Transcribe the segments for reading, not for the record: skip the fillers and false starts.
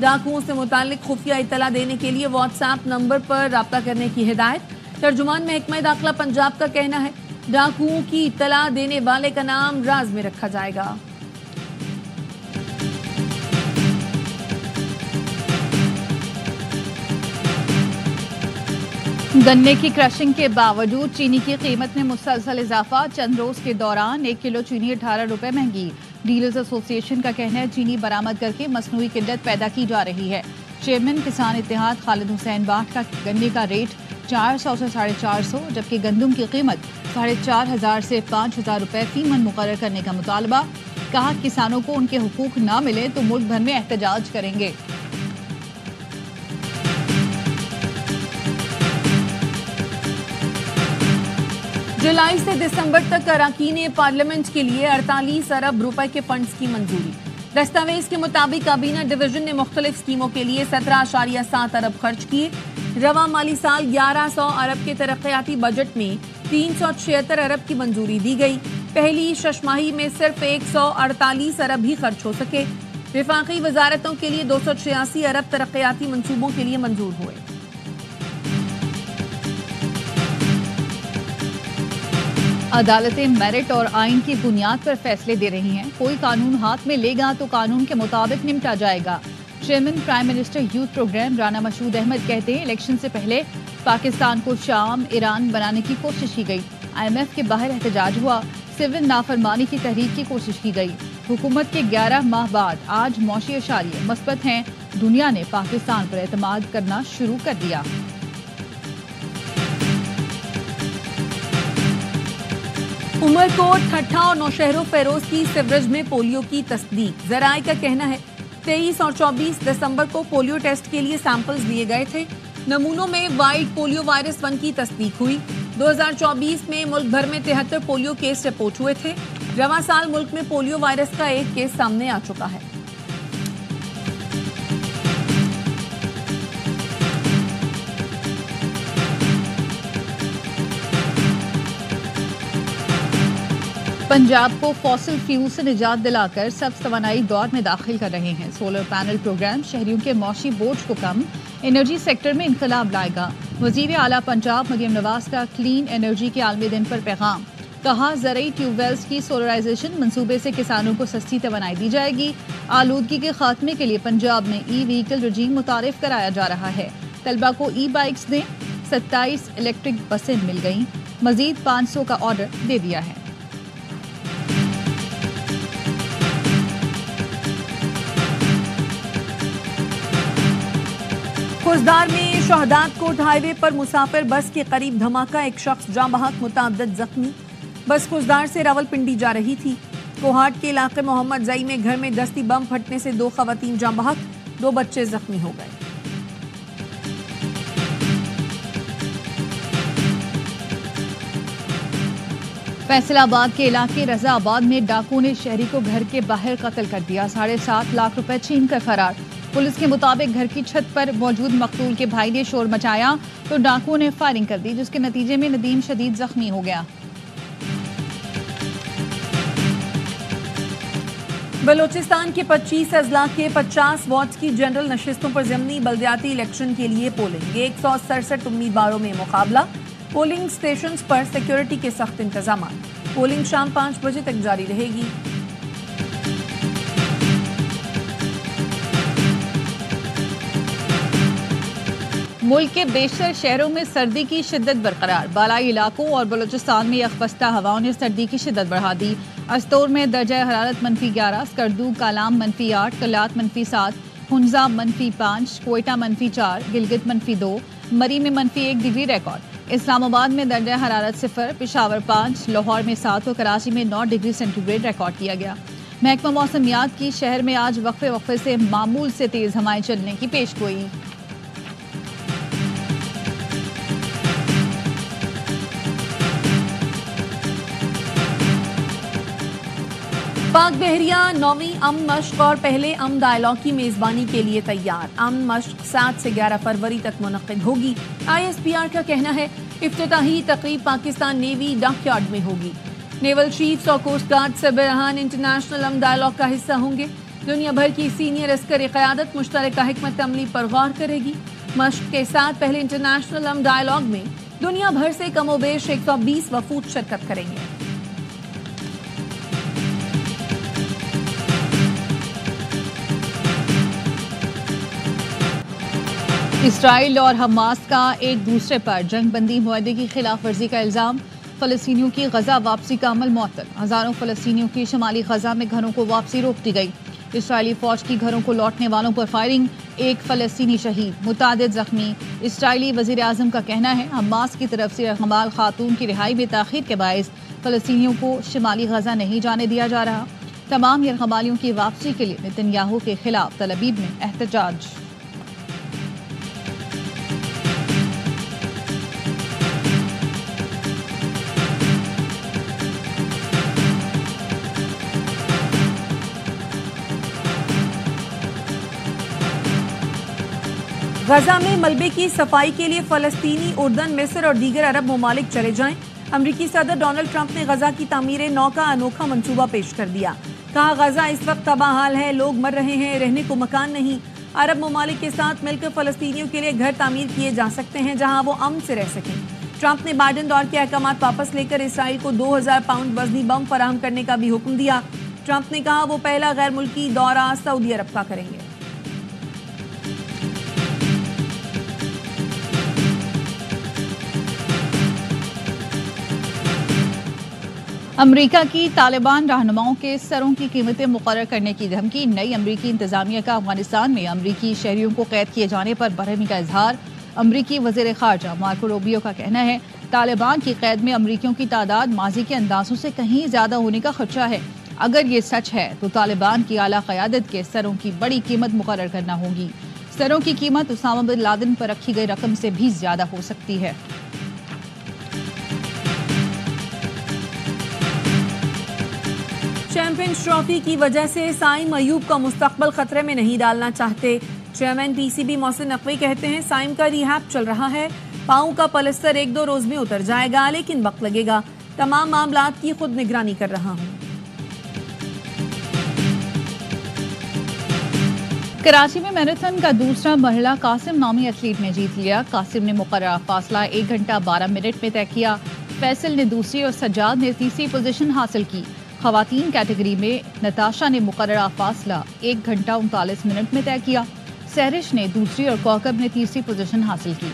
ڈاکوؤں سے متعلق خفیہ اطلاع دینے کے لیے واٹس ایپ نمبر پر رابطہ کرنے کی ہدایت. ترجمان محکمہ داخلہ پنجاب کا کہنا ہے ڈاکوؤں کی اطلاع دینے والے کا نام راز میں رکھا جائے گا. گنے کی کرشنگ کے باوجود چینی کی قیمت میں مسلسل اضافہ. چند روز کے دوران 1 کلو چینی 18 روپے مہنگی. ڈیلرز ایسوسی ایشن کا کہنا ہے چینی برآمد کر کے مصنوعی قلت پیدا کی جا رہی ہے. چیئرمین کسان اتحاد خالد حسین باٹ کا گنے کا ریٹ 400 سے 450 جبکہ گندم کی قیمت 4500 سے 5000 روپے فی من مقرر کرنے کا مطالبہ. کہا کسانوں کو ان کے حقوق نہ ملے تو ملک بھر میں احتجاج کریں گے. جولائی سے دسمبر تک اراکین پارلیمنٹ کے لیے 48 ارب روپے کے فنڈز کی منظوری. دستاویز کے مطابق کابینہ ڈویژن نے مختلف اسکیموں کے لیے 17.7 ارب خرچ کیے. رواں مالی سال 1100 ارب کے ترقیاتی بجٹ میں 376 ارب کی منظوری دی گئی. پہلی شش ماہی میں صرف 148 ارب ہی خرچ ہو سکے. وفاقی وزارتوں کے لیے 286 ارب ترقیاتی منصوبوں کے لیے منظور ہوئے. عدالتیں میرٹ اور آئین کی بنیاد پر فیصلے دے رہی ہیں. کوئی قانون ہاتھ میں لے گا تو قانون کے مطابق نمٹا جائے گا. Chairman prime minister youth programme Rana Masood Ahmed کہتے ہیں الیکشن سے پہلے پاکستان کو شام ایران بنانے کی کوشش کی گئی. IMF کے باہر احتجاج ہوا. سول نافرمانی کی تحریک کی کوشش کی گئی. حکومت کے 11 ماہ بعد آج معاشی اشاریے مثبت ہیں. دنیا نے پاکستان پر اعتماد کرنا شروع کر دیا. عمر کوٹ، ٹھٹھا اور نوشہرو فیروز کی سیوریج میں پولیو کی تصدیق. ذرائع کا کہنا ہے 23 اور 24 دسمبر کو پولیو ٹیسٹ کے لیے سیمپلز لیے گئے تھے. نمونوں میں وائلڈ پولیو وائرس 1 کی تصدیق ہوئی. 2024 میں ملک بھر میں 73 پولیو کیس رپورٹ ہوئے تھے. رواں سال ملک میں پولیو وائرس کا 1 کیس سامنے آ چکا ہے. پنجاب کو فوسل فیول سے نجات دلا کر سبز توانائی دور میں داخل کر رہے ہیں. سولر پینل پروگرام شہریوں کے معاشی بوجھ کو کم، انرجی سیکٹر میں انقلاب لائے گا. وزیر اعلیٰ پنجاب مریم نواز کا کلین انرجی کے عالمی دن پر پیغام. کہا زرعی ٹیوب ویلز کی سولرائزیشن منصوبے سے کسانوں کو سستی توانائی دی جائے گی. آلودگی کے خاتمے کے لیے پنجاب میں ای وہیکل رجیم متعارف کرایا جا رہا ہے. طلبہ کو ای بائکس دیں. 27 الیکٹرک بسیں مل گئیں. مزید 500 کا آرڈر دے دیا ہے. خوزدار میں شہداد کوٹ ہائی وے پر مسافر بس کے قریب دھماکہ. ایک شخص جاں بحق، متعدد زخمی. بس خوزدار سے راولپنڈی جا رہی تھی. کوہاٹ کے علاقے محمد زئی میں گھر میں دستی بم پھٹنے سے 2 خواتین جاں بحق، 2 بچے زخمی ہو گئے. فیصل آباد کے علاقے رضا آباد میں ڈاکو نے شہری کو گھر کے باہر قتل کر دیا. 7.5 لاکھ روپے چھین کر فرار. پولیس کے مطابق گھر کی چھت پر موجود مقتول کے بھائی نے شور مچایا تو ڈاکو نے فائرنگ کر دی، جس کے نتیجے میں ندیم شدید زخمی ہو گیا. بلوچستان کے 25 اضلاع کے 50 وارڈز کی جنرل نشستوں پر ضمنی بلدیاتی الیکشن کے لیے پولنگ. 167 امیدواروں میں مقابلہ. پولنگ سٹیشنز پر سیکیورٹی کے سخت انتظامات. پولنگ شام 5 بجے تک جاری رہے گی. ملک کے بیشتر شہروں میں سردی کی شدت برقرار. بالائی علاقوں اور بلوچستان میں یکپستہ ہواؤں نے سردی کی شدت بڑھا دی. استور میں درجہ حرارت -11، سکردو کالام -8، کلات -7، ہنزا -5، کوئٹہ -4، گلگت -2، مری میں -1 ڈگری ریکارڈ. اسلام آباد میں درجہ حرارت 0، پشاور 5، لاہور میں 7 اور کراچی میں 9 ڈگری سینٹی گریڈ ریکارڈ کیا گیا. محکمہ موسمیات کی شہر میں آج وقفے سے معمول سے تیز ہوائیں چلنے کی پیشگوئی. پاک بحریہ 9ویں امن مشق اور پہلے امن ڈائیلاگ کی میزبانی کے لیے تیار. امن مشق 7 سے 11 فروری تک منعقد ہوگی. ISPR کا کہنا ہے افتتاحی تقریب پاکستان نیوی ڈاک یارڈ میں ہوگی. نیول چیفز اور کوسٹ گارڈ سربراہان انٹرنیشنل امن ڈائیلاگ کا حصہ ہوں گے. دنیا بھر کی سینئر عسکری قیادت مشترکہ حکمت عملی پر غور کرے گی۔ مشق کے ساتھ پہلے انٹرنیشنل امن ڈائیلاگ میں دنیا بھر سے کم و بیش 120 وفود شرکت کریں گے۔ اسرائیل اور حماس کا ایک دوسرے پر جنگ بندی معاہدے کی خلاف ورزی کا الزام، فلسطینیوں کی غزہ واپسی کا عمل معطل، ہزاروں فلسطینیوں کی شمالی غزہ میں گھروں کو واپسی روک دی گئی، اسرائیلی فوج کی گھروں کو لوٹنے والوں پر فائرنگ، ایک فلسطینی شہید، متعدد زخمی۔ اسرائیلی وزیر اعظم کا کہنا ہے حماس کی طرف سے رحمال خاتون کی رہائی میں تاخیر کے باعث فلسطینیوں کو شمالی غزہ نہیں جانے دیا جا رہا۔ تمام یرغمالیوں کی واپسی کے لیے نتن یاہو کے خلاف تل ابیب میں احتجاج۔ غزہ میں ملبے کی صفائی کے لیے فلسطینی، اردن، مصر اور دیگر عرب ممالک چلے جائیں۔ امریکی صدر ڈونلڈ ٹرمپ نے غزہ کی تعمیر نو کا انوکھا منصوبہ پیش کر دیا۔ کہا غزہ اس وقت تباہ حال ہے، لوگ مر رہے ہیں، رہنے کو مکان نہیں۔ عرب ممالک کے ساتھ مل کر فلسطینیوں کے لیے گھر تعمیر کیے جا سکتے ہیں جہاں وہ امن سے رہ سکیں۔ ٹرمپ نے بائیڈن دور کے احکامات واپس لے کر اسرائیل کو 2000 پاؤنڈ وزنی بم فراہم کرنے کا بھی حکم دیا۔ ٹرمپ نے کہا وہ پہلا غیر ملکی دورہ سعودی عرب کا کریں گے۔ امریکہ کی طالبان رہنماؤں کے سروں کی قیمتیں مقرر کرنے کی دھمکی، نئی امریکی انتظامیہ کا افغانستان میں امریکی شہریوں کو قید کیے جانے پر برہمی کا اظہار۔ امریکی وزیر خارجہ مارکو روبیو کا کہنا ہے طالبان کی قید میں امریکیوں کی تعداد ماضی کے اندازوں سے کہیں زیادہ ہونے کا خدشہ ہے۔ اگر یہ سچ ہے تو طالبان کی اعلیٰ قیادت کے سروں کی بڑی قیمت مقرر کرنا ہوگی۔ سروں کی قیمت اسامہ بن لادن پر رکھی گئی رقم سے بھی زیادہ ہو سکتی ہے۔ چیمپئنز ٹرافی کی وجہ سے سائم ایوب کا مستقبل خطرے میں نہیں ڈالنا چاہتے۔ Chairman P C B Mohsin Naqvi کہتے ہیں سائم کا ریہیب چل رہا ہے، پاؤں کا پلستر 1-2 روز میں اتر جائے گا لیکن وقت لگے گا، تمام معاملات کی خود نگرانی کر رہا ہوں۔ کراچی میں میراتھن کا دوسرا مرحلہ قاسم نامی ایتھلیٹ نے جیت لیا۔ قاسم نے مقررہ فاصلہ 1 گھنٹہ 12 منٹ میں طے کیا۔ فیصل نے دوسری اور سجاد نے تیسری پوزیشن حاصل کی۔ خواتین کیٹیگری میں نتاشا نے مقررہ فاصلہ 1 گھنٹہ 39 منٹ میں طے کیا۔ سہرش نے دوسری اور کوکب نے تیسری پوزیشن حاصل کی۔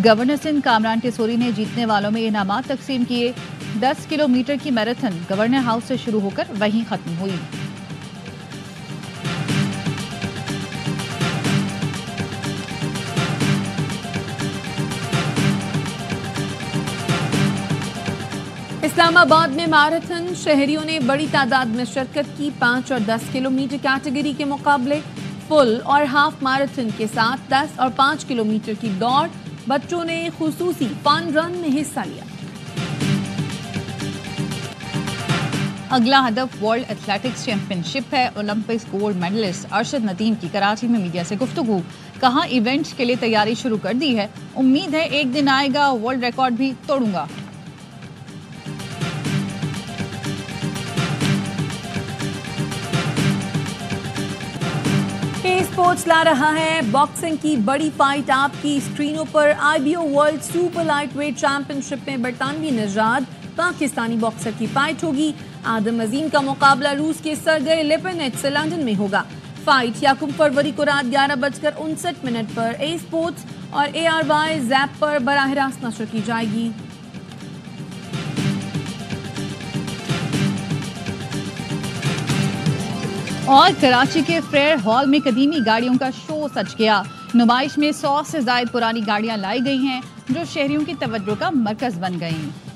گورنر سندھ کامران ٹیسوری نے جیتنے والوں میں انعامات تقسیم کیے۔ 10 کلومیٹر کی میراتھن گورنر ہاؤس سے شروع ہو کر وہیں ختم ہوئی۔ اسلام آباد میں میراتھن شہریوں نے بڑی تعداد میں شرکت کی۔ 5 اور 10 کلومیٹر کیٹیگری کے مقابلے، فل اور ہاف میراتھن کے ساتھ 10 اور 5 کلومیٹر کی دوڑ، بچوں نے خصوصی فن رن میں حصہ لیا۔ اگلا ہدف ورلڈ ایتھلیٹکس چیمپئن شپ ہے۔ Olympics gold medallist Arshad Nadeem کی کراچی میں میڈیا سے گفتگو، کہا ایونٹ کے لیے تیاری شروع کر دی ہے، امید ہے ایک دن آئے گا ورلڈ ریکارڈ بھی توڑوں گا۔ اسپورٹس لا رہا ہے باکسنگ کی بڑی فائٹ آپ کی اسکرینوں پر۔ IBO world super lightweight championship میں برطانوی نژاد پاکستانی باکسر کی فائٹ ہوگی۔ آدم عظیم کا مقابلہ روس کے سرگئی لیپینیٹ سے لندن میں ہوگا۔ فائٹ 1 فروری کو رات 11:59 پر اے اسپورٹس اور ARY زیپ پر براہ راست نشر کی جائے گی۔ اور کراچی کے فیئر ہال میں قدیمی گاڑیوں کا شو سج گیا۔ نمائش میں 100 سے زائد پرانی گاڑیاں لائی گئی ہیں جو شہریوں کی توجہ کا مرکز بن گئیں۔